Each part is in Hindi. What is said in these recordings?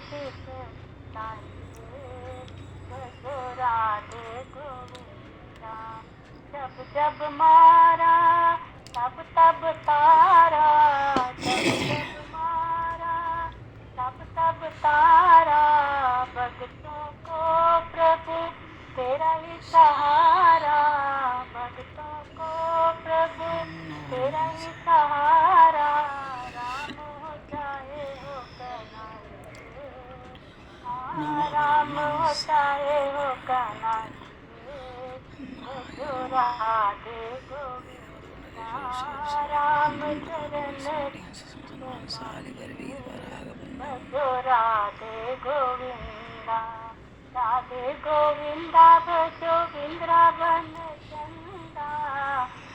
चित राधे गोविंदा। जब जब मारा तब तब तारा, जब जब मारा तब तब तारा, भक्तों को प्रभु तेरा ही सहारा, भक्तों को प्रभु तेरा ही सहारा। राम हो चाहे हो कन्हैया, राम हो चाहे हो कन्हैया, राधे गोविंदा। राम चरण भजो राधे गोविंदा, राधे गोविंदा भजो वृंदावन चंदा,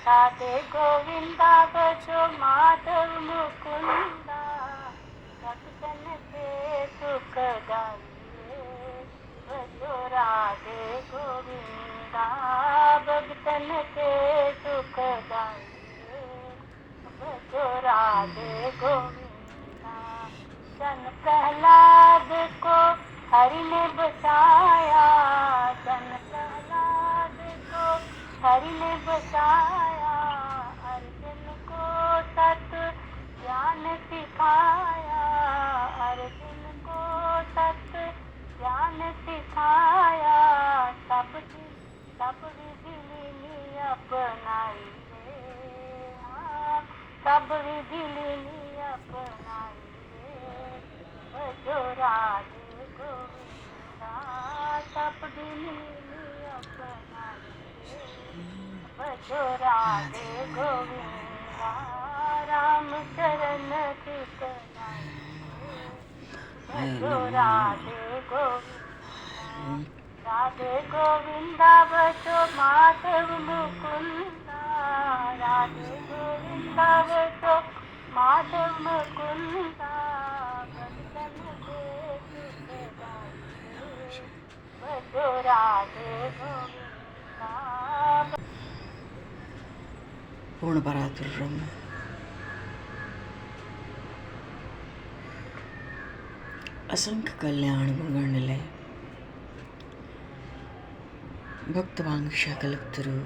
राधे गोविंदा भजो माधव मुकुंदा। भक्तन के सुख गाइए भजो राधे गोविंदा, भक्तन के सुख गाइए भजो राधे गोविंदा। सन प्रहलाद को हरि ने बचाया, सन प्रहलाद को हरि ने बचाया, अर्जुन को सत ज्ञान सिखाया, अर्जुन को सत ज्ञान सिखाया। सब विधि लीनी अपनाइए, सब विधि लीनी अपनाइए भजो राधे गोविंदा, सब विधि लीनी अपनाइए भजो राधे गोविंदा। राम चरण चित भजो राधे गोविंदा, राधे गोविंदा भजो माधव मुकुंदा, राधे गोविंदा भजो माधव मुकुंदा। भक्तन के सुख गाइए भजो राधे गोविंदा। पूर्ण परातुर ब्रह्म असंख्य कल्याण गुणगण निलय, भक्तवांक्षा कल्पतरु,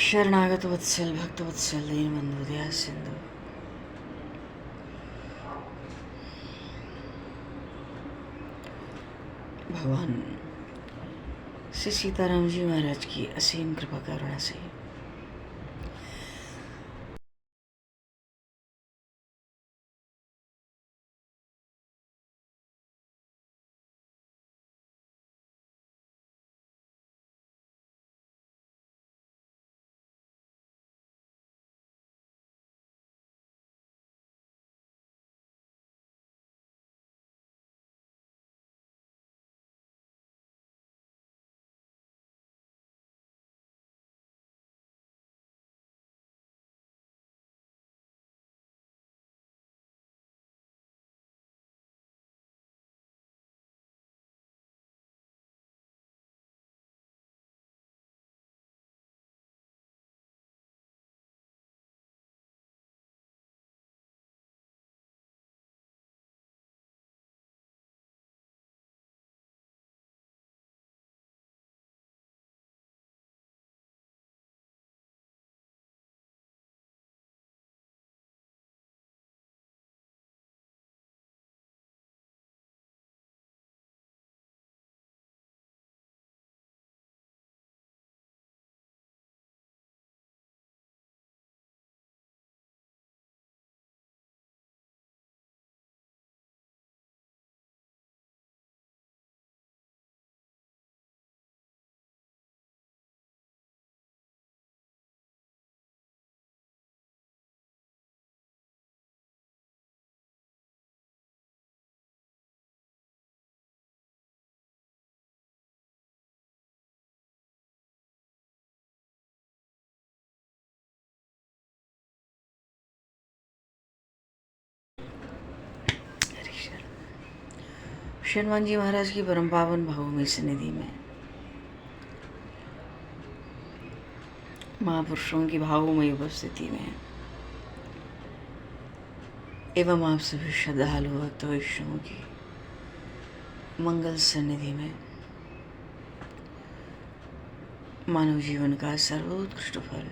शरणागत वत्सल भक्त वत्सल दीनबंधु दया सिंधु। भगवान श्री सीताराम जी महाराज की असीम कृपा करुणा से हनुमान जी महाराज की परम पावन भावमयी सन्निधि में महापुरुषों की भावमयी उपस्थिति में एवं आप सभी श्रद्धालु भक्त वैष्णवों की मंगल सन्निधि में मानव जीवन का सर्वोत्कृष्ट फल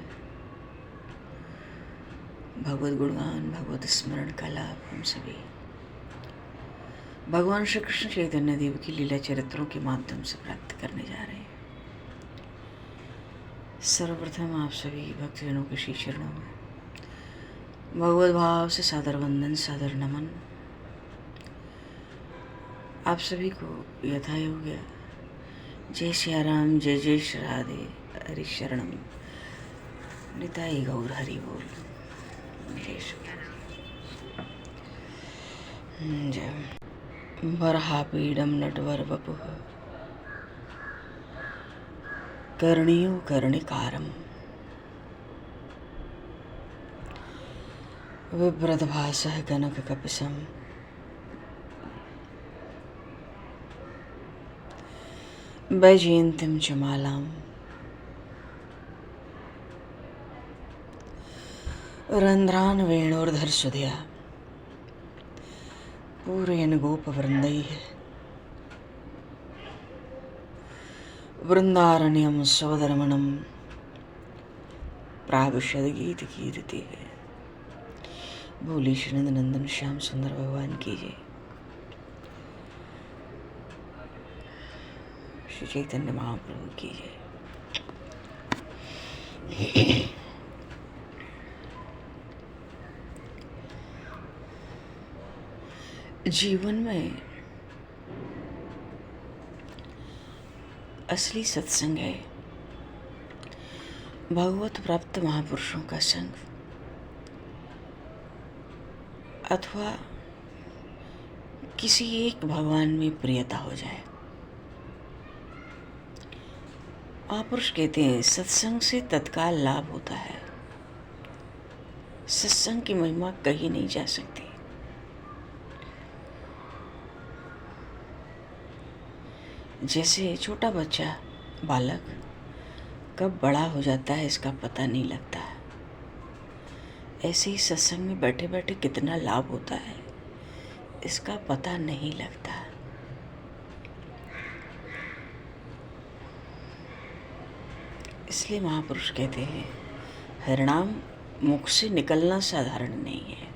भगवत गुणगान भगवत स्मरण का लाभ हम सभी भगवान श्री कृष्ण चैतन्य देव की लीला चरित्रों के माध्यम से प्राप्त करने जा रहे हैं। सर्वप्रथम आप सभी भक्तजनों के श्री चरणों में भगवत भाव से सादर वंदन सादर नमन। आप सभी को यथा योग्य जय सिया राम जय जय श्री राधे हरि शरणम निताई गौर हरि बोल जय श्री जय। वरहापीडं नटवर वपुः कर्णियो कर्णिकारम् बिभ्रतभासः कनककपिशं वैजयन्तीं च मालां रन्ध्रान् वेणोर्धरसुधया पूरयन् गोपवृन्दैः वृन्दारण्यं स्वदरमणं प्राविशद्गीतकीर्तिः। बोली श्री नंदन श्याम सुंदर भगवान की जय। श्री चैतन्य महाप्रभु की जय। जीवन में असली सत्संग है भगवत प्राप्त महापुरुषों का संग अथवा किसी एक भगवान में प्रियता हो जाए। महापुरुष कहते हैं सत्संग से तत्काल लाभ होता है। सत्संग की महिमा कही नहीं जा सकती। जैसे छोटा बच्चा बालक कब बड़ा हो जाता है इसका पता नहीं लगता है, ऐसे ही सत्संग में बैठे बैठे कितना लाभ होता है इसका पता नहीं लगता। इसलिए महापुरुष कहते हैं हरिनाम मुख से निकलना साधारण नहीं है,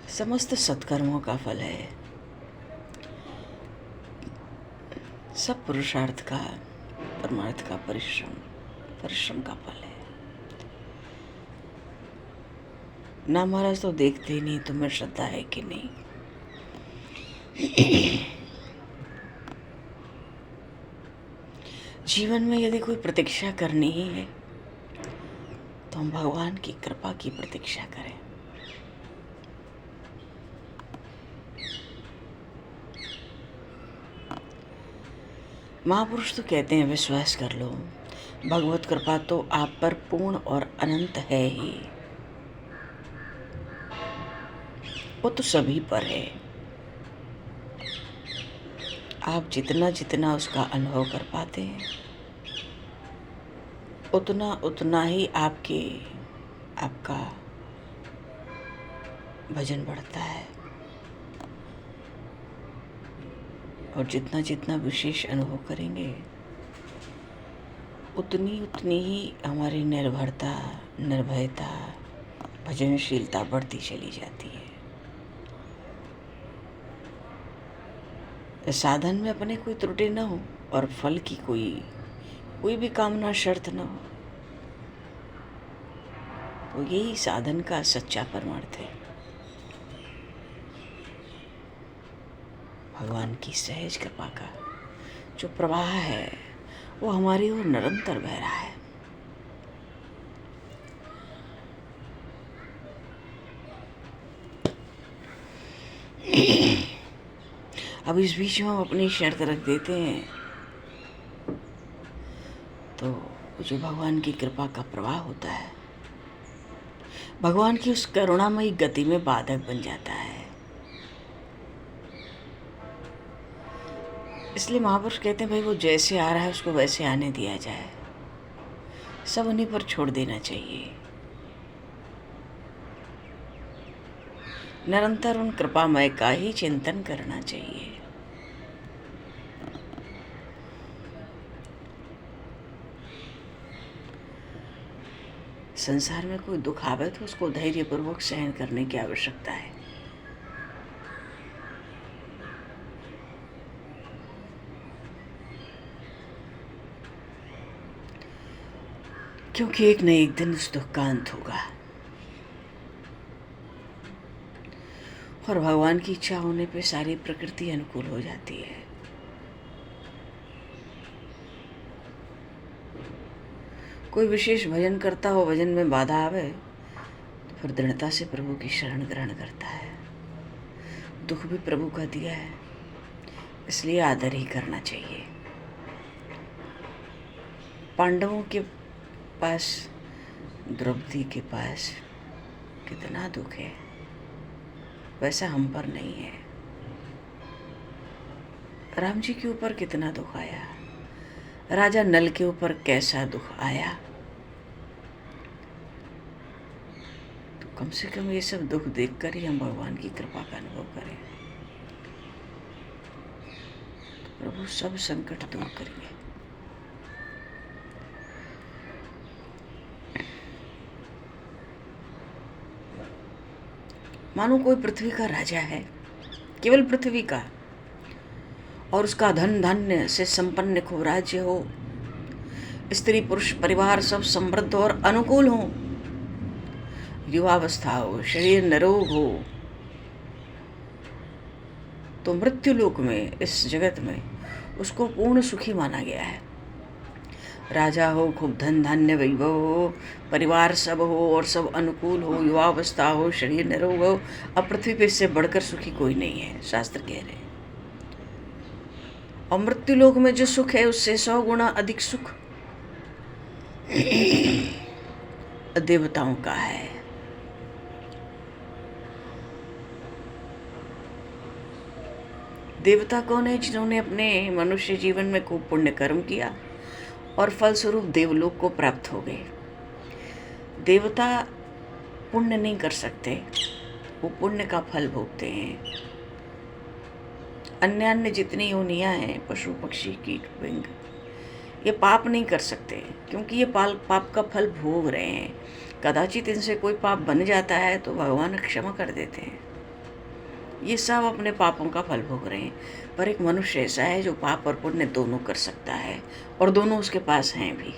समस्त सत्कर्मों का फल है, सब पुरुषार्थ का परमार्थ का परिश्रम का फल है। ना महाराज तो देखते ही नहीं तुम्हें श्रद्धा है कि नहीं। जीवन में यदि कोई प्रतीक्षा करनी ही है तो हम भगवान की कृपा की प्रतीक्षा करें। महापुरुष तो कहते हैं विश्वास कर लो भगवत कृपा तो आप पर पूर्ण और अनंत है ही, वो तो सभी पर है। आप जितना जितना उसका अनुभव कर पाते हैं उतना उतना ही आपका भजन बढ़ता है, और जितना जितना विशेष अनुभव करेंगे उतनी उतनी ही हमारी निर्भरता निर्भयता भजनशीलता बढ़ती चली जाती है। साधन में अपने कोई त्रुटि न हो और फल की कोई भी कामना शर्त न हो, तो यही साधन का सच्चा परमार्थ है। भगवान की सहज कृपा का जो प्रवाह है वो हमारी ओर निरंतर बह रहा है। अब इस बीच में हम अपनी शर्त रख देते हैं तो जो भगवान की कृपा का प्रवाह होता है भगवान की उस करुणामयी गति में बाधक बन जाता है। इसलिए महापुरुष कहते हैं भाई वो जैसे आ रहा है उसको वैसे आने दिया जाए, सब उन्हीं पर छोड़ देना चाहिए। निरंतर उन कृपामय का ही चिंतन करना चाहिए। संसार में कोई दुख आवे तो उसको धैर्यपूर्वक सहन करने की आवश्यकता है। क्योंकि एक न एक दिन उस दुख का अंत होगा और भगवान की इच्छा होने पे सारी प्रकृति अनुकूल हो जाती है। कोई विशेष भजन करता हो, भजन में बाधा आवे तो फिर दृढ़ता से प्रभु की शरण ग्रहण करता है। दुख भी प्रभु का दिया है, इसलिए आदर ही करना चाहिए। पांडवों के पास, द्रौपदी के पास कितना दुख है, वैसा हम पर नहीं है। राम जी के ऊपर कितना दुख आया, राजा नल के ऊपर कैसा दुख आया, तो कम से कम ये सब दुख देखकर ही हम भगवान की कृपा का अनुभव करें, तो प्रभु सब संकट दूर करेंगे। मानो कोई पृथ्वी का राजा है, केवल पृथ्वी का, और उसका धन धान्य से संपन्न खूब राज्य हो, स्त्री पुरुष परिवार सब समृद्ध और अनुकूल हो, युवावस्था हो, शरीर निरोग हो, तो मृत्यु लोक में, इस जगत में उसको पूर्ण सुखी माना गया है। राजा हो, खूब धन धान्य वैभव हो, परिवार सब हो और सब अनुकूल हो, युवावस्था हो, शरीर निरोग हो, अब पृथ्वी पे इससे बढ़कर सुखी कोई नहीं है, शास्त्र कह रहे हैं। और मृत्यु लोक में जो सुख है उससे 100 गुना अधिक सुख देवताओं का है। देवता कौन है? जिन्होंने अपने मनुष्य जीवन में खूब पुण्य कर्म किया और फलस्वरूप देवलोक को प्राप्त हो गए। देवता पुण्य नहीं कर सकते, वो पुण्य का फल भोगते हैं। अन्य जितनी योनियां हैं, पशु पक्षी कीट पिंग, ये पाप नहीं कर सकते क्योंकि ये पाप का फल भोग रहे हैं। कदाचित इनसे कोई पाप बन जाता है तो भगवान क्षमा कर देते हैं। ये सब अपने पापों का फल भोग रहे हैं, पर एक मनुष्य ऐसा है जो पाप और पुण्य दोनों कर सकता है और दोनों उसके पास हैं भी।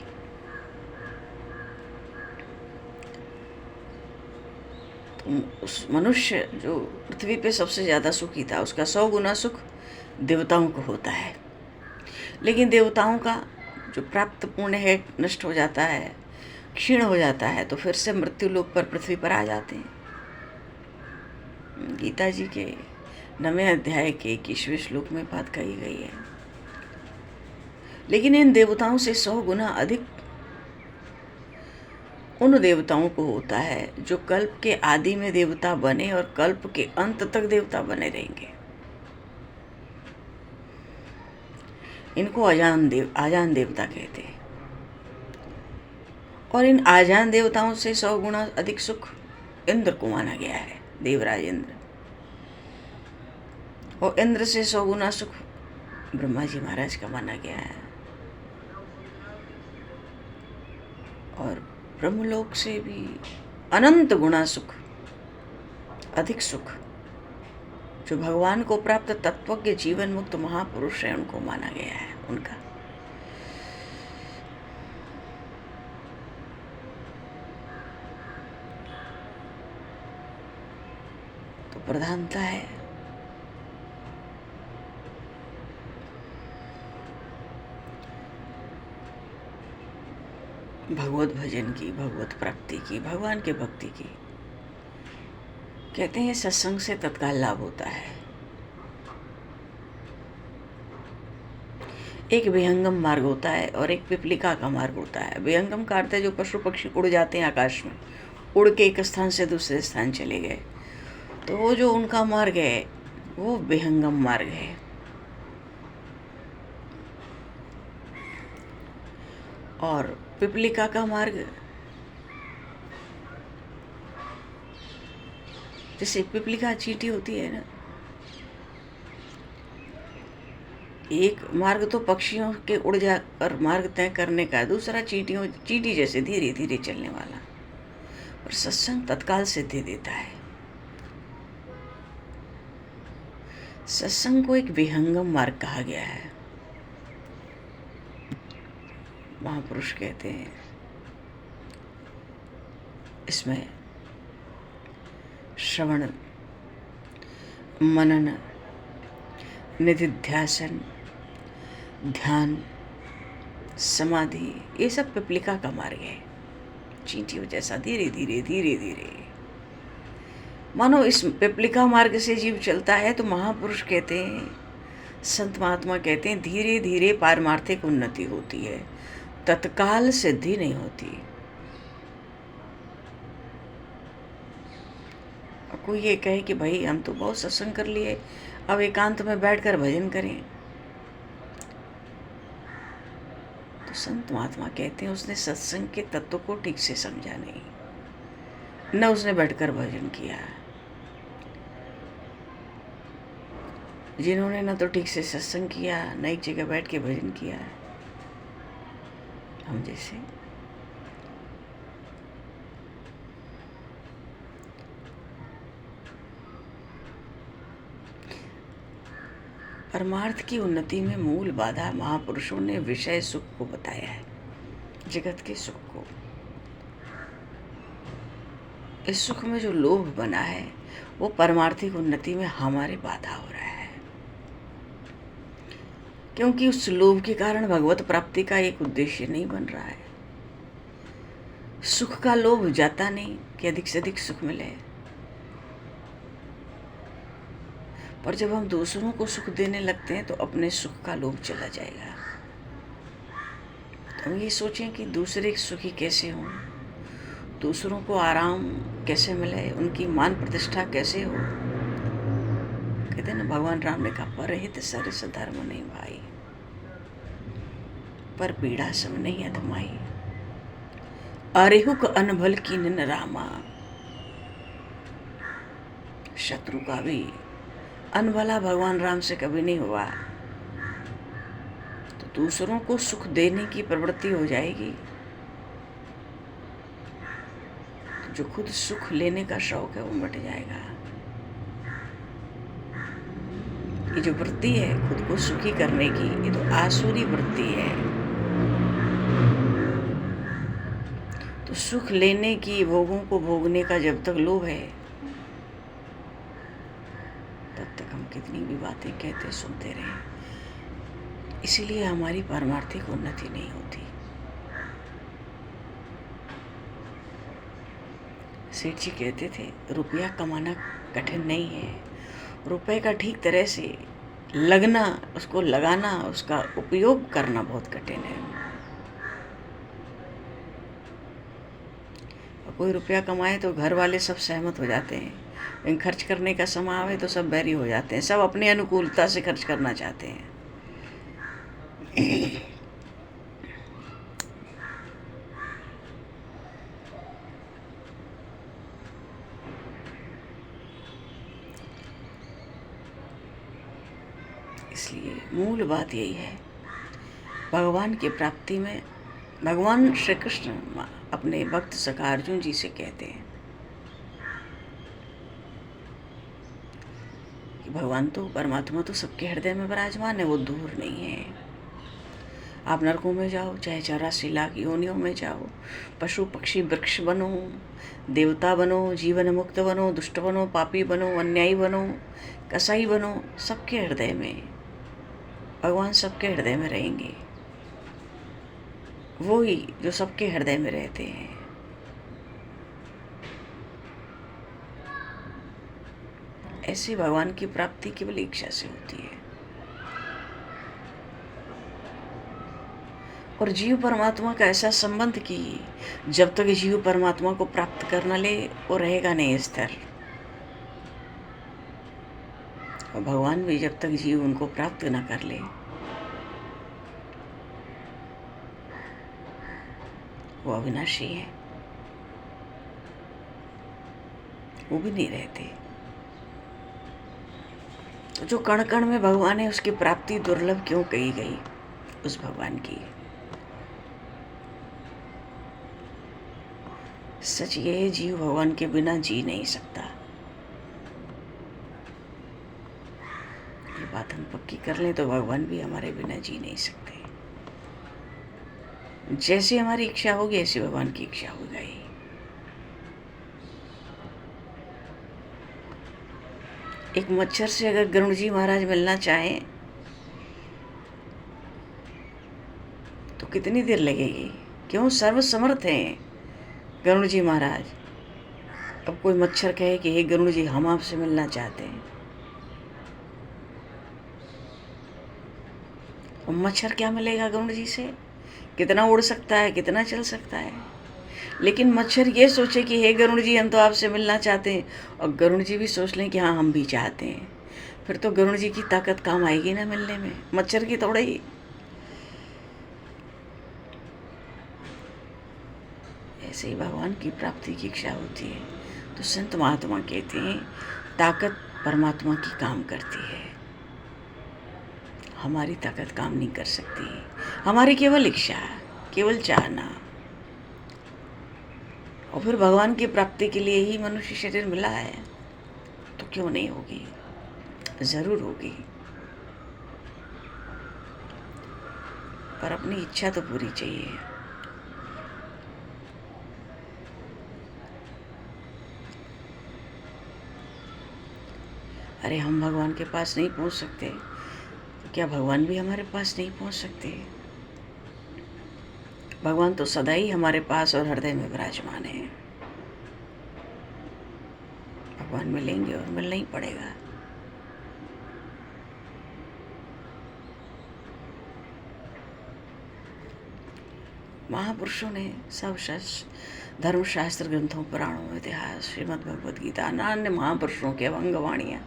तो उस मनुष्य जो पृथ्वी पे सबसे ज़्यादा सुखी था, उसका 100 गुना सुख देवताओं को होता है। लेकिन देवताओं का जो प्राप्त पुण्य है नष्ट हो जाता है, क्षीण हो जाता है, तो फिर से मृत्यु लोक पर, पृथ्वी पर आ जाते हैं। गीता जी के 9वें अध्याय के 21वें श्लोक में बात कही गई है। लेकिन इन देवताओं से 100 गुना अधिक उन देवताओं को होता है जो कल्प के आदि में देवता बने और कल्प के अंत तक देवता बने रहेंगे। इनको आजान देवता कहते हैं। और इन आजान देवताओं से 100 गुना अधिक सुख इंद्र को माना गया है, देवराज इंद्र। और इंद्र से 100 गुना सुख ब्रह्मा जी महाराज का माना गया है। और ब्रह्मलोक से भी अनंत गुना सुख, अधिक सुख जो भगवान को प्राप्त तत्वज्ञ जीवन मुक्त महापुरुष है, उनको माना गया है। उनका तो प्रधानता है भगवत भजन की, भगवत प्राप्ति की, भगवान के भक्ति की। कहते हैं सत्संग से तत्काल लाभ होता है। एक विहंगम मार्ग होता है और एक पिपलिका का मार्ग होता है। विहंगम का अर्थ है जो पशु पक्षी उड़ जाते हैं आकाश में, उड़ के एक स्थान से दूसरे स्थान चले गए, तो वो जो उनका मार्ग है वो विहंगम मार्ग है। और पिपलिका का मार्ग जैसे पिपलिका चींटी होती है ना, एक मार्ग तो पक्षियों के उड़ जाकर मार्ग तय करने का, दूसरा चींटी जैसे धीरे धीरे चलने वाला। और सत्संग तत्काल सिद्धि देता है। सत्संग को एक विहंगम मार्ग कहा गया है। महापुरुष कहते हैं इसमें श्रवण, मनन, निधिध्यासन, ध्यान, समाधि, ये सब पिपलिका का मार्ग है। चींटियों जैसा धीरे धीरे धीरे धीरे मानो इस पिपलिका मार्ग से जीव चलता है तो महापुरुष कहते हैं, संत महात्मा कहते हैं, धीरे धीरे पारमार्थिक उन्नति होती है, तत्काल सिद्धि नहीं होती। कोई ये कहे कि भाई हम तो बहुत सत्संग कर लिए, अब एकांत में बैठकर भजन करें, तो संत महात्मा कहते हैं उसने सत्संग के तत्व को ठीक से समझा नहीं, न उसने बैठकर भजन किया। जिन्होंने न तो ठीक से सत्संग किया, न एक जगह बैठ के भजन किया, हम जैसे, परमार्थ की उन्नति में मूल बाधा महापुरुषों ने विषय सुख को बताया है, जगत के सुख को। इस सुख में जो लोभ बना है वो परमार्थिक उन्नति में हमारे बाधा हो रहा है, क्योंकि उस लोभ के कारण भगवत प्राप्ति का एक उद्देश्य नहीं बन रहा है। सुख का लोभ जाता नहीं कि अधिक से अधिक सुख मिले, पर जब हम दूसरों को सुख देने लगते हैं तो अपने सुख का लोभ चला जाएगा। तो हम ये सोचें कि दूसरे सुखी कैसे हों, दूसरों को आराम कैसे मिले, उनकी मान प्रतिष्ठा कैसे हो। कहते ना, भगवान राम ने कहा, परहित सरिस धर्म नहीं भाई, पर पीड़ा सब नहीं अधमाई, अरेहुक अनभल की निन रामा। शत्रु का भी अनभला भगवान राम से कभी नहीं हुआ। तो दूसरों को सुख देने की प्रवृत्ति हो जाएगी तो जो खुद सुख लेने का शौक है वो मिट जाएगा। ये जो वृत्ति है खुद को सुखी करने की, ये तो आसुरी वृत्ति है। तो सुख लेने की, भोगों को भोगने का जब तक लोभ है, तब तक हम कितनी भी बातें कहते सुनते रहे। इसीलिए हमारी पारमार्थिक उन्नति नहीं होती। सेठ जी कहते थे, रुपया कमाना कठिन नहीं है, रुपए का ठीक तरह से लगना, उसको लगाना, उसका उपयोग करना बहुत कठिन है। कोई रुपया कमाए तो घर वाले सब सहमत हो जाते हैं, लेकिन खर्च करने का समय आवे तो सब बैरी हो जाते हैं, सब अपनी अनुकूलता से खर्च करना चाहते हैं। इसलिए मूल बात यही है, भगवान की प्राप्ति में भगवान श्री कृष्ण अपने भक्त सखा अर्जुन जी से कहते हैं कि भगवान तो, परमात्मा तो सबके हृदय में विराजमान है, वो दूर नहीं है। आप नरकों में जाओ, चाहे 84 लाख योनियों में जाओ, पशु पक्षी वृक्ष बनो, देवता बनो, जीवन मुक्त बनो, दुष्ट बनो, पापी बनो, अन्यायी बनो, कसाई बनो, सबके हृदय में भगवान सबके हृदय में रहेंगे। वो ही जो सबके हृदय में रहते हैं। ऐसी भगवान की प्राप्ति केवल इच्छा से होती है। और जीव परमात्मा का ऐसा संबंध कि जब तक जीव परमात्मा को प्राप्त कर न ले वो रहेगा नहीं स्थिर। और भगवान भी जब तक जीव उनको प्राप्त न कर ले वो अविनाशी है, वो भी नहीं रहते। तो जो कण कण में भगवान है, उसकी प्राप्ति दुर्लभ क्यों कही गई उस भगवान की? सच ये है, जीव भगवान के बिना जी नहीं सकता। ये बात हम पक्की कर लें तो भगवान भी हमारे बिना जी नहीं सकते। जैसी हमारी इच्छा होगी ऐसी भगवान की इच्छा हो गई। एक मच्छर से अगर गरुड़ जी महाराज मिलना चाहें तो कितनी देर लगेगी? क्यों? सर्वसमर्थ हैं गरुड़ जी महाराज। अब कोई मच्छर कहे कि हे गरुड़ जी, हम आपसे मिलना चाहते हैं, और मच्छर क्या मिलेगा गरुड़ जी से? कितना उड़ सकता है, कितना चल सकता है। लेकिन मच्छर ये सोचे कि हे गरुड़ जी, हम तो आपसे मिलना चाहते हैं, और गरुड़ जी भी सोच लें कि हाँ हम भी चाहते हैं, फिर तो गरुड़ जी की ताकत काम आएगी ना मिलने में, मच्छर की थोड़ा ही। ऐसे ही भगवान की प्राप्ति की इच्छा होती है तो संत महात्मा कहते हैं ताकत परमात्मा की काम करती है, हमारी ताकत काम नहीं कर सकती, हमारी केवल इच्छा, केवल चाहना। और फिर भगवान की प्राप्ति के लिए ही मनुष्य शरीर मिला है, तो क्यों नहीं होगी? जरूर होगी, पर अपनी इच्छा तो पूरी चाहिए। अरे हम भगवान के पास नहीं पहुंच सकते, तो क्या भगवान भी हमारे पास नहीं पहुंच सकते? भगवान तो सदा ही हमारे पास और हृदय में विराजमान है। भगवान मिलेंगे और मिलना ही पड़ेगा। महापुरुषों ने सब धर्मशास्त्र ग्रंथों, पुराणों, इतिहास, श्रीमद् भगवद गीता, अन्य महापुरुषों के अभंग वाणियाँ,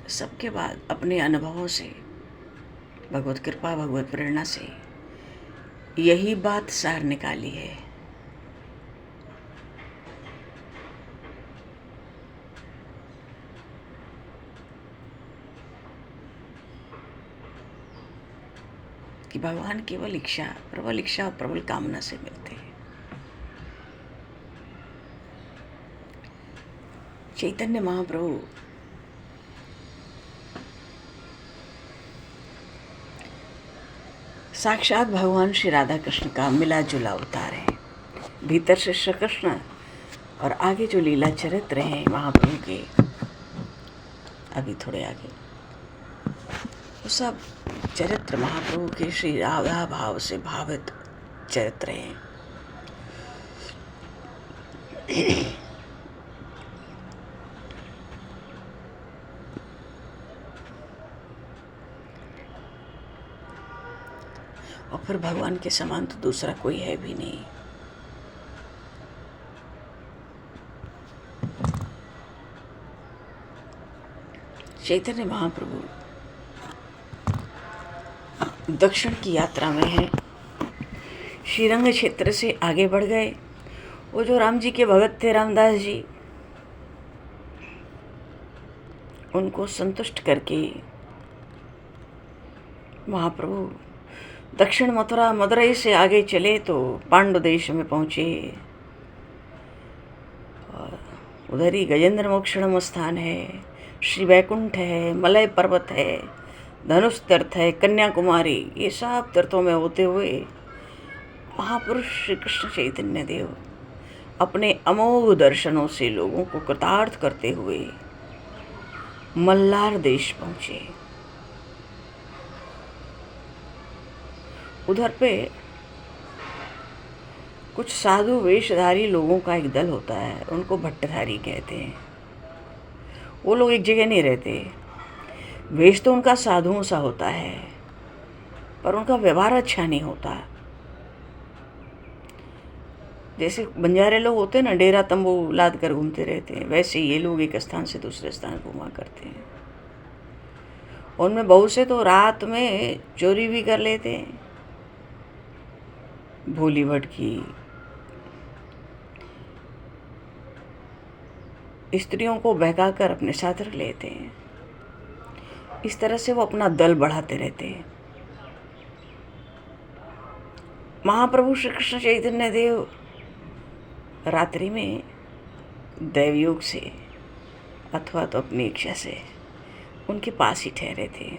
सबके बाद अपने अनुभवों से, भगवत कृपा, भगवत प्रेरणा से यही बात सार निकाली है कि भगवान केवल इच्छा और प्रबल कामना से मिलते हैं। चैतन्य महाप्रभु साक्षात भगवान श्री राधा कृष्ण का मिला जुला अवतार है। भीतर से श्री कृष्ण और आगे जो लीला चरित्र हैं महाप्रभु के, अभी थोड़े आगे, वो सब चरित्र महाप्रभु के श्री राधा भाव से भावित चरित्र हैं। और फिर भगवान के समान तो दूसरा कोई है भी नहीं। चैतन्य महाप्रभु दक्षिण की यात्रा में है, श्रीरंग क्षेत्र से आगे बढ़ गए। वो जो राम जी के भगत थे, रामदास जी, उनको संतुष्ट करके महाप्रभु दक्षिण मथुरा, मदुरई से आगे चले तो पांडु देश में पहुँचे। और उधर ही गजेंद्र मोक्षणम स्थान है, श्री वैकुंठ है, मलय पर्वत है, धनुष तीर्थ है, कन्याकुमारी, ये सब तीर्थों में होते हुए महापुरुष श्री कृष्ण चैतन्य देव अपने अमोघ दर्शनों से लोगों को कृतार्थ करते हुए मल्लार देश पहुँचे। उधर पे कुछ साधु वेशधारी लोगों का एक दल होता है, उनको भट्टधारी कहते हैं। वो लोग एक जगह नहीं रहते, वेश तो उनका साधुओं सा होता है, पर उनका व्यवहार अच्छा नहीं होता। जैसे बंजारे लोग होते हैं ना, डेरा तंबू लाद कर घूमते रहते हैं, वैसे ये लोग एक स्थान से दूसरे स्थान घूमा करते हैं। उनमें बहुत से तो रात में चोरी भी कर लेते हैं, भोली भटकी, स्त्रियों को बहकाकर अपने साथ रख लेते हैं। इस तरह से वो अपना दल बढ़ाते रहते हैं। महाप्रभु श्री कृष्ण चैतन्य देव रात्रि में दैवयोग से अथवा तो अपनी इच्छा से उनके पास ही ठहरे थे।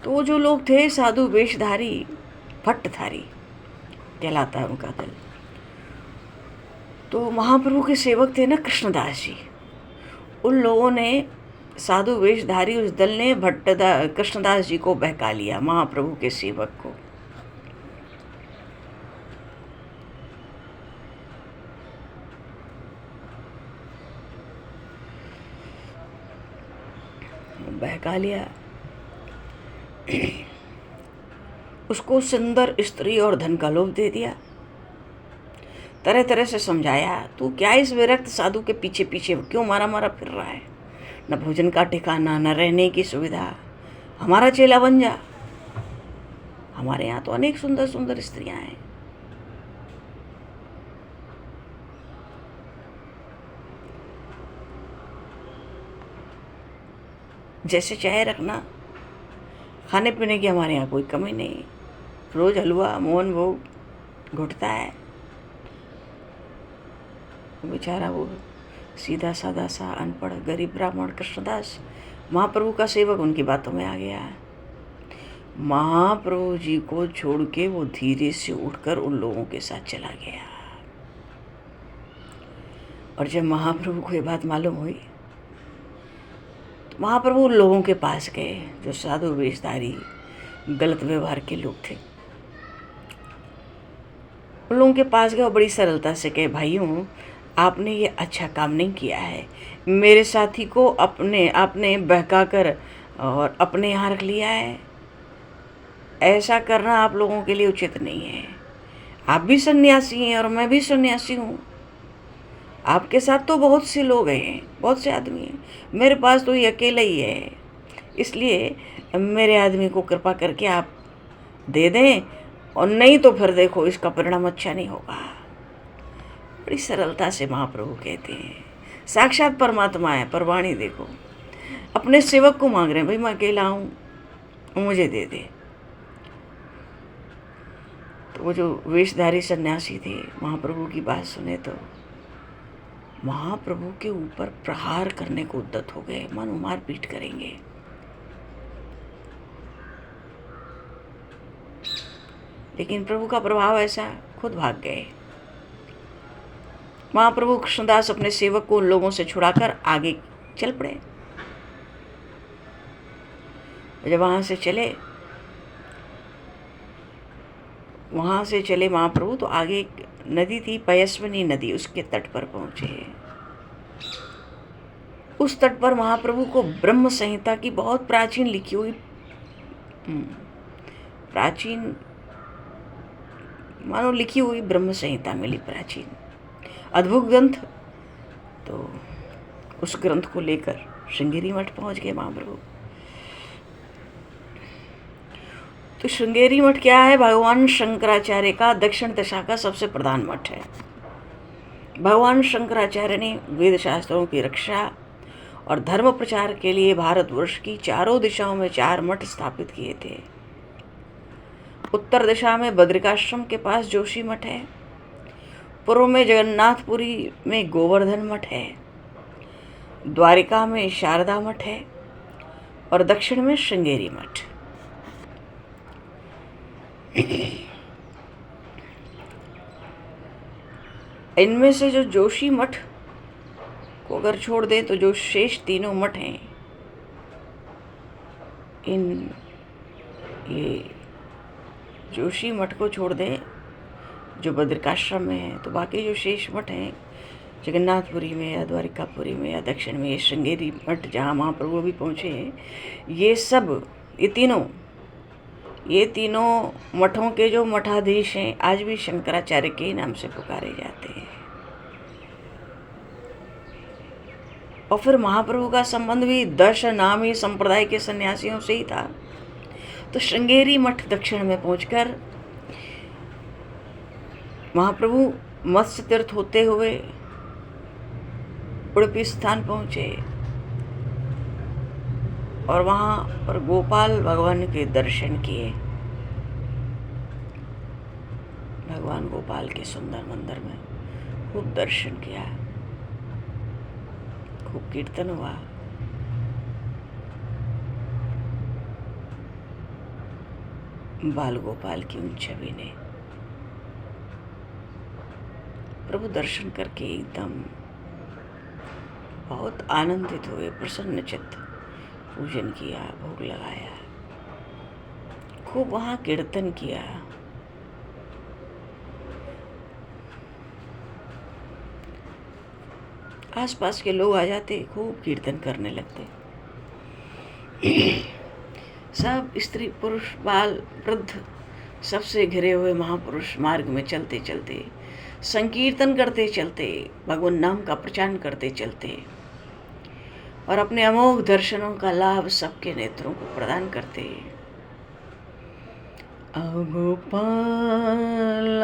तो वो जो लोग थे साधु वेशधारी भट्टधारी कहलाता है उनका दल। तो महाप्रभु के सेवक थे ना कृष्णदास जी, उन लोगों ने साधु वेशधारी उस दल ने कृष्णदास जी को बहका लिया, महाप्रभु के सेवक को। बहका लिया, उसको सुंदर स्त्री और धन का लोभ दे दिया। तरह तरह से समझाया, तू क्या इस विरक्त साधु के पीछे पीछे क्यों मारा मारा फिर रहा है? न भोजन का ठिकाना, न रहने की सुविधा, हमारा चेला बन जा। हमारे यहाँ तो अनेक सुंदर सुंदर स्त्रियां हैं। जैसे चाहे रखना, खाने पीने की हमारे यहाँ कोई कमी नहीं। रोज हलवा मोहन भोग घुटता है। बेचारा वो सीधा साधा सा अनपढ़ गरीब ब्राह्मण कृष्णदास महाप्रभु का सेवक उनकी बातों में आ गया। महाप्रभु जी को छोड़ के वो धीरे से उठकर उन लोगों के साथ चला गया। और जब महाप्रभु को ये बात मालूम हुई तो महाप्रभु उन लोगों के पास गए जो साधु वेशधारी गलत व्यवहार के लोग थे। उन लोगों के पास गए और बड़ी सरलता से कहे, भाइयों आपने ये अच्छा काम नहीं किया है। मेरे साथी को आपने बहका कर और अपने यहाँ रख लिया है। ऐसा करना आप लोगों के लिए उचित नहीं है। आप भी सन्यासी हैं और मैं भी सन्यासी हूँ। आपके साथ तो बहुत से लोग हैं, बहुत से आदमी हैं, मेरे पास तो ये अकेला ही है। इसलिए मेरे आदमी को कृपा करके आप दे दें, और नहीं तो फिर देखो इसका परिणाम अच्छा नहीं होगा। बड़ी सरलता से महाप्रभु कहते हैं, साक्षात परमात्मा है, पर वाणी देखो, अपने सेवक को मांग रहे हैं, भाई मैं अकेला हूँ, मुझे दे दे। तो वो जो वेशधारी सन्यासी थे महाप्रभु की बात सुने तो महाप्रभु के ऊपर प्रहार करने को उद्यत हो गए, मानो मार पीट करेंगे। लेकिन प्रभु का प्रभाव ऐसा, खुद भाग गए। महाप्रभु कृष्णदास अपने सेवक को उन लोगों से छुड़ाकर आगे चल पड़े। जब वहां से चले महाप्रभु तो आगे एक नदी थी, पयस्विनी नदी, उसके तट पर पहुंचे। उस तट पर महाप्रभु को ब्रह्म संहिता की बहुत प्राचीन लिखी हुई, प्राचीन मानो लिखी हुई ब्रह्म संहिता मिली, प्राचीन अद्भुत ग्रंथ। तो उस ग्रंथ को लेकर श्रृंगेरी मठ पहुंच गए महाप्रभु। तो श्रृंगेरी मठ क्या है? भगवान शंकराचार्य का दक्षिण दिशा का सबसे प्रधान मठ है। भगवान शंकराचार्य ने वेद शास्त्रों की रक्षा और धर्म प्रचार के लिए भारतवर्ष की चारों दिशाओं में 4 मठ स्थापित किए थे। उत्तर दिशा में बद्रिकाश्रम के पास जोशी मठ है, पूर्व में जगन्नाथपुरी में गोवर्धन मठ है, द्वारिका में शारदा मठ है और दक्षिण में श्रृंगेरी मठ। इनमें से जो जोशी मठ को अगर छोड़ दें तो जो शेष तीनों मठ हैं, ये जोशी मठ को छोड़ दें जो बद्रिकाश्रम में है, तो बाकी जो शेष मठ हैं जगन्नाथपुरी में या द्वारिकापुरी में या दक्षिण में, ये श्रृंगेरी मठ जहाँ महाप्रभु भी पहुँचे हैं, ये तीनों मठों के जो मठाधीश हैं आज भी शंकराचार्य के नाम से पुकारे जाते हैं। और फिर महाप्रभु का संबंध भी दश नामी संप्रदाय के सन्यासियों से ही था। तो श्रृंगेरी मठ दक्षिण में पहुंचकर महाप्रभु मत्स्य तीर्थ होते हुए उडुपी स्थान पहुँचे और वहाँ पर गोपाल भगवान के दर्शन किए। भगवान गोपाल के सुंदर मंदिर में खूब दर्शन किया, खूब कीर्तन हुआ। बाल गोपाल की उन छवि ने प्रभु दर्शन करके एकदम बहुत आनंदित हुए, प्रसन्न चित्त पूजन किया, भोग लगाया, खूब वहाँ कीर्तन किया। आसपास के लोग आ जाते, खूब कीर्तन करने लगते। सब स्त्री पुरुष बाल वृद्ध सबसे घिरे हुए महापुरुष मार्ग में चलते चलते, संकीर्तन करते चलते, भगवान नाम का प्रचार करते चलते और अपने अमोघ दर्शनों का लाभ सबके नेत्रों को प्रदान करते। आओ गोपाल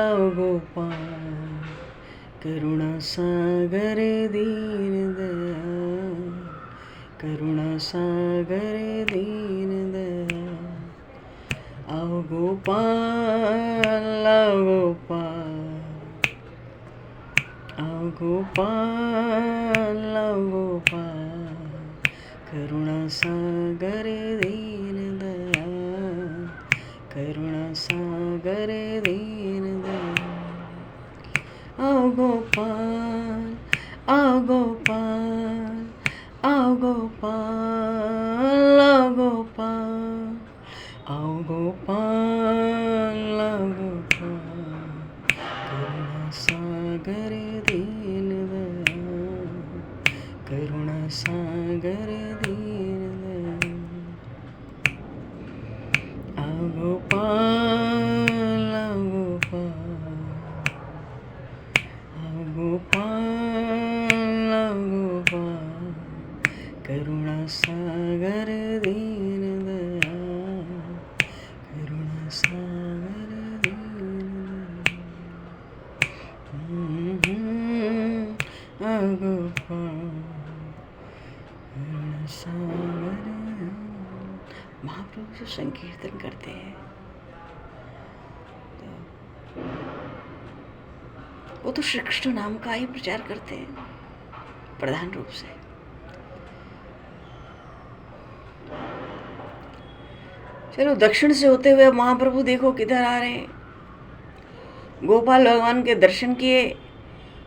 करुणा सागर दीन दयाल, करुणा सागर दीन दयाल। आओ गोपाल, आओ गोपाल, आओ गोपाल, करुणा सागर दीन दयाल, करुणा सागर दीन दयाल। आओ गोपाल, आओ गोपाल, आओ गोपाल, आओ गोपाल, आओ गोपाल, आओ गोपाल, करुणा सागर दीन दयाल, करुणा सागर दीन दयाल। आओ गोपाल, आओ गोपाल, आओ गोपाल, आओ गोपाल, करुणा सागर दीन दयाल, करुणा सागर दीन दयाल। आओ गोपाल, करुणा सागर। महाप्रभु से संकीर्तन करते हैं तो वो तो श्री कृष्ण नाम का ही प्रचार करते हैं प्रधान रूप से। चलो दक्षिण से होते हुए महाप्रभु देखो किधर आ रहे हैं। गोपाल भगवान के दर्शन किए,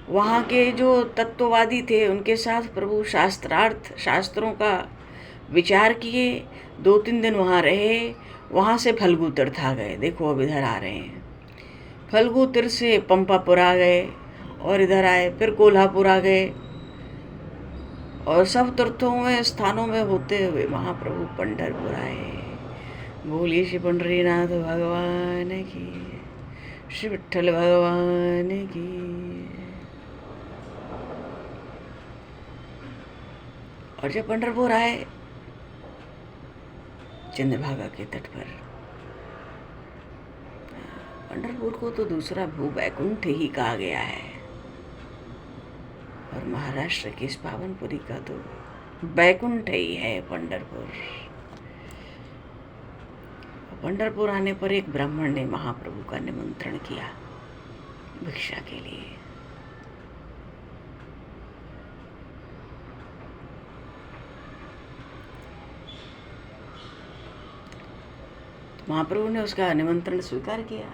वहाँ के जो तत्ववादी थे उनके साथ प्रभु शास्त्रों का विचार किए, 2-3 दिन वहाँ रहे। वहाँ से फल्गु तीर्थ आ गए, देखो अब इधर आ रहे हैं। फल्गु तीर्थ से पंपापुर आ गए और इधर आए, फिर कोल्हापुर आ गए और सब तीर्थों में स्थानों में होते हुए महाप्रभु पंढरपुर आए। बोलिए श्री पंढरीनाथ भगवान की, श्री विठ्ठल भगवान की। और जब पंढरपुर आए चंद्रभागा के तट पर, पंढरपुर को तो दूसरा भू वैकुंठ ही कहा गया है और महाराष्ट्र की इस पावनपुरी का तो वैकुंठ ही है पंढरपुर। पंढरपुर आने पर एक ब्राह्मण ने महाप्रभु का निमंत्रण किया भिक्षा के लिए। महाप्रभु ने उसका निमंत्रण स्वीकार किया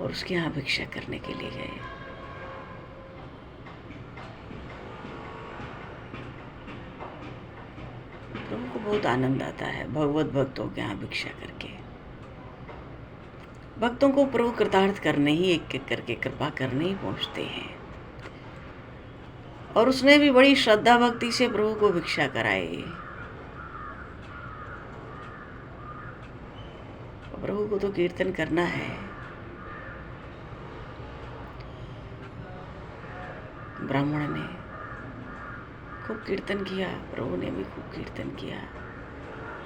और उसके यहाँ भिक्षा करने के लिए गए। प्रभु को बहुत आनंद आता है भगवत भक्तों के यहाँ भिक्षा करके। भक्तों को प्रभु कृतार्थ करने ही, एक एक करके कृपा करने ही पहुँचते हैं। और उसने भी बड़ी श्रद्धा भक्ति से प्रभु को भिक्षा कराई। प्रभु को तो कीर्तन करना है। ब्राह्मण ने खूब कीर्तन किया, प्रभु ने भी खूब कीर्तन किया।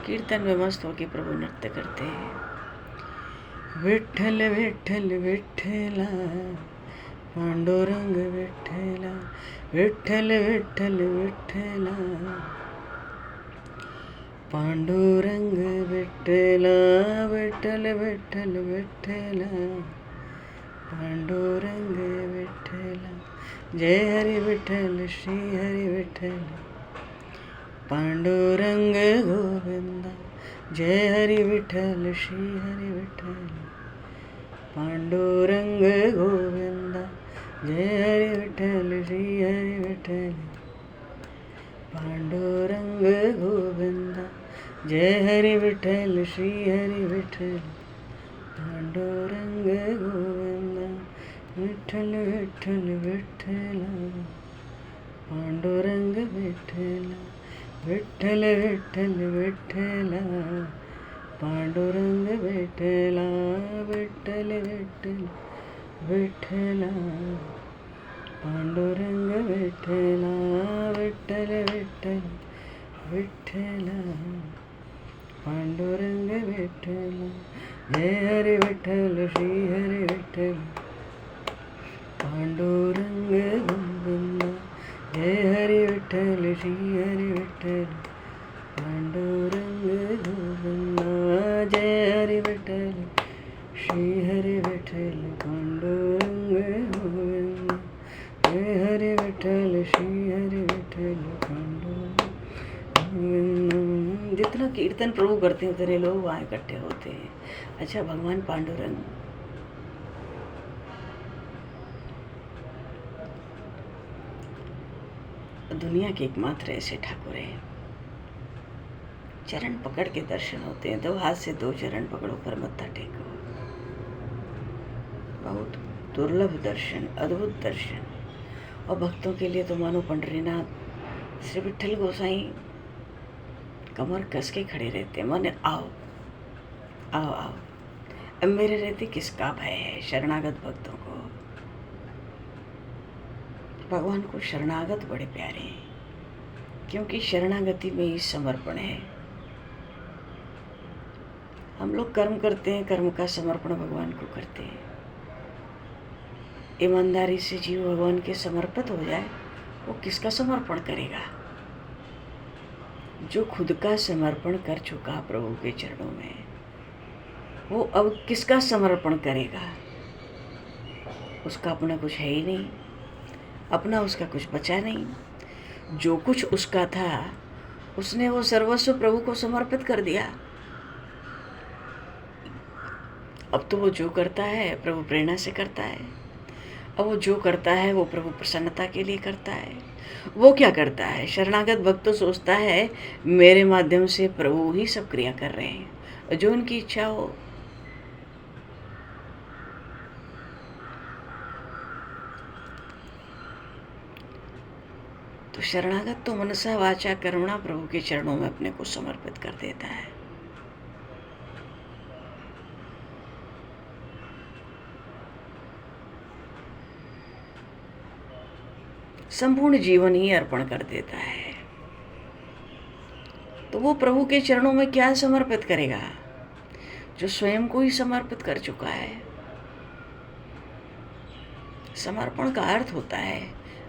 कीर्तन में मस्त होकर प्रभु नृत्य करते हैं। विठ्ठल विठ्ठल विठ्ठला, पांडुरंग विठ्ठला विठ्ठल विठ्ठल विठ्ठला पांडुरंग विठ्ठला विठ्ठल विठ्ठल विठ्ठला पांडुरंग विठ्ठला जय हरि विठ्ठल श्री हरि विठ्ठल पांडुरंग गोविंदा जय हरि विठ्ठल श्री हरि विठ्ठल पांडुरंग गोविंदा जय हरि विठ्ठल श्री हरि विठ्ठल पांडुरंग गोविंदा जय हरि विठ्ठल श्री हरि विठ्ठल पांडुरंग गोविंदा विठ्ठल विठ्ठल विठ्ठला पांडुरंग विठ्ठला विठ्ठल विठ्ठल विठ्ठला पांडुरंग विठ्ठला विठ्ठल विठ्ठल विठ्ठला पांडुरंग विठ्ठला विठ्ठल विठ्ठल विठ्ठला पांडुरंग विठ्ठला जय हरि विठ्ठल श्री हरि विठ्ठल पांडुरंग गोविंदा जय हरि विठ्ठल श्री हरि विठ्ठल पांडुरंग गोविंदा जय हरि विठ्ठल श्री हरि विठ्ठल पांडुरंग गोविंदा जय हरि विठ्ठल श्री हरि विठ्ठल पांडुरंग गोविंदा। जितना कीर्तन प्रभु करते हैं उतने लोग वहाँ इकट्ठे होते हैं। अच्छा, भगवान पांडुरंग दुनिया के एकमात्र ऐसे ठाकुर हैं, चरण पकड़ के दर्शन होते हैं। 2 हाथ से 2 चरण पकड़ो पर मत्था टेको। बहुत दुर्लभ दर्शन, अद्भुत दर्शन। और भक्तों के लिए तो मानो पंडरीनाथ श्री विठ्ठल गोसाई कमर कस के खड़े रहते हैं। माने आओ आओ आओ, अब मेरे रहते किसका भय है। शरणागत भक्तों को, भगवान को शरणागत बड़े प्यारे हैं, क्योंकि शरणागति में ही समर्पण है। हम लोग कर्म करते हैं, कर्म का समर्पण भगवान को करते हैं। ईमानदारी से जीव भगवान के समर्पित हो जाए, वो किसका समर्पण करेगा। जो खुद का समर्पण कर चुका प्रभु के चरणों में, वो अब किसका समर्पण करेगा। उसका अपना कुछ है ही नहीं, अपना उसका कुछ बचा नहीं। जो कुछ उसका था उसने वो सर्वस्व प्रभु को समर्पित कर दिया। अब तो वो जो करता है प्रभु प्रेरणा से करता है। अब वो जो करता है वो प्रभु प्रसन्नता के लिए करता है। वो क्या करता है, शरणागत भक्त तो सोचता है मेरे माध्यम से प्रभु ही सब क्रिया कर रहे हैं, जो उनकी इच्छा हो। तो शरणागत तो मनसा वाचा कर्मणा प्रभु के चरणों में अपने को समर्पित कर देता है। संपूर्ण जीवन ही अर्पण कर देता है। तो वो प्रभु के चरणों में क्या समर्पित करेगा, जो स्वयं को ही समर्पित कर चुका है। समर्पण का अर्थ होता है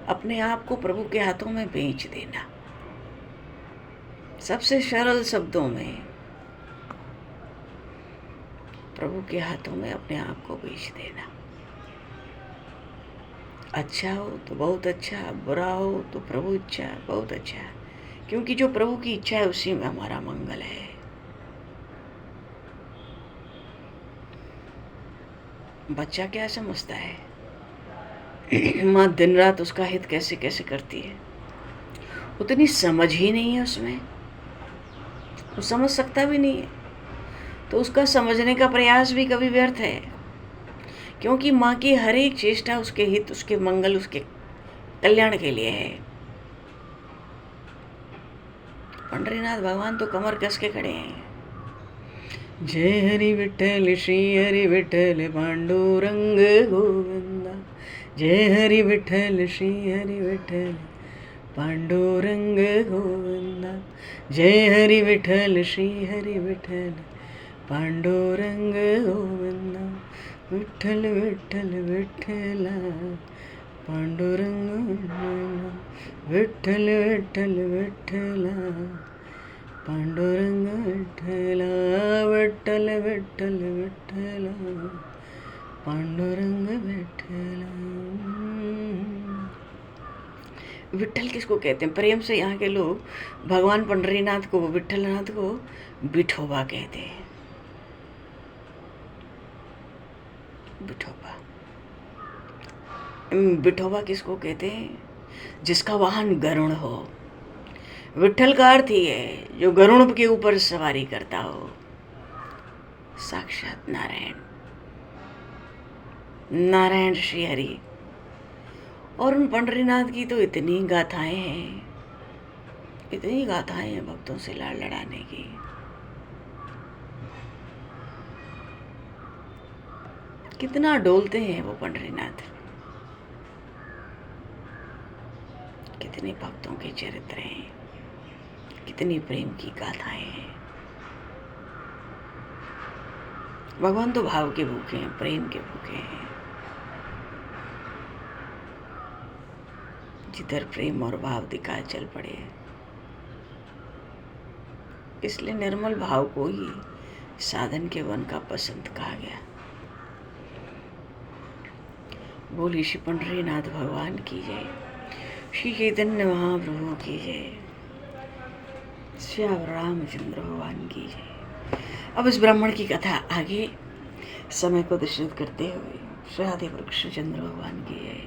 अपने आप को प्रभु के हाथों में बेच देना। सबसे सरल शब्दों में प्रभु के हाथों में अपने आप को बेच देना। अच्छा हो तो बहुत अच्छा, बुरा हो तो प्रभु इच्छा बहुत अच्छा, क्योंकि जो प्रभु की इच्छा है उसी में हमारा मंगल है। बच्चा क्या समझता है माँ दिन रात उसका हित कैसे कैसे करती है, उतनी समझ ही नहीं है उसमें, वो समझ सकता भी नहीं है। तो उसका समझने का प्रयास भी कभी व्यर्थ है, क्योंकि माँ की हर एक चेष्टा उसके हित, उसके मंगल, उसके कल्याण के लिए है। पंडरीनाथ भगवान तो कमर कस के खड़े हैं। जय हरि विठ्ठल श्री हरि विठ्ठल पांडुरंग गोविंदा जय हरि विठ्ठल श्री हरि विठ्ठल पांडुरंग गोविंदा जय हरि विठ्ठल श्री हरि विठ्ठल पांडुरंग गोविंदा विठ्ठल विठ्ठल विठ्ठला पांडुरंग विठ्ठला. विठ्ठल विठ्ठल विठ्ठला पांडुरंग विठ्ठला. विठ्ठल विठ्ठल विठ्ठला पांडुरंग विठ्ठला. विठ्ठल किसको कहते हैं? प्रेम से यहाँ के लोग भगवान पंडरीनाथ को, विठ्ठलनाथ को विठोबा कहते हैं. विठोबा. विठोबा किसको कहते हैं? जिसका वाहन गरुड़ हो. विठ्ठल का अर्थ ही है जो गरुड़ के ऊपर सवारी करता हो. साक्षात नारायण, नारायण श्री हरि. और उन पंडरीनाथ की तो इतनी गाथाएं हैं, इतनी गाथाएं हैं भक्तों से लाड़ लड़ाने की. कितना डोलते हैं वो पंडरीनाथ. कितने भक्तों के चरित्र हैं, कितनी प्रेम की गाथाएं हैं. भगवान तो भाव के भूखे हैं, प्रेम के भूखे हैं. जिधर प्रेम और भाव दिखा चल पड़े. इसलिए निर्मल भाव को ही साधन के वन का बसंत कहा गया. बोली श्री पंडरीनाथ भगवान की जय. श्री चैतन्य महाप्रभु की जय. श्याम रामचंद्र भगवान की जय. अब इस ब्राह्मण की कथा आगे समय को दर्शित करते हुए श्री आदि वृक्षचंद्र भगवान की जय.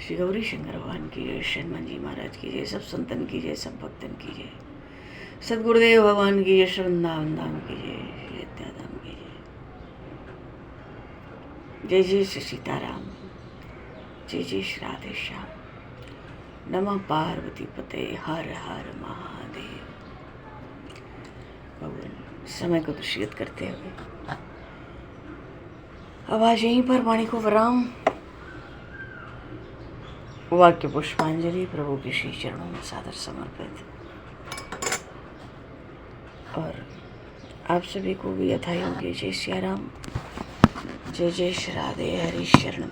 श्री गौरी शंकर भगवान की जय. हनुमान जी महाराज की जय. सब संतन की जय, सब भक्तन की जय. सदगुरुदेव भगवान की जय. श्री वृंदावन धाम की जय. श्री अयोध्याधाम की जय. जय जय श्री सीताराम. जय जय श्री राधे श्याम. नमः पार्वती पते. हर हर महादेव. भगवान समय को दर्शित करते हुए अब आज यहीं पर वाणी को विराम. वाक्य पुष्पांजलि प्रभु के श्री चरणों में सादर समर्पित. और आप सभी को भी यथायोग्य जय सिया राम. जय जय श्री राधे हरि शरणम.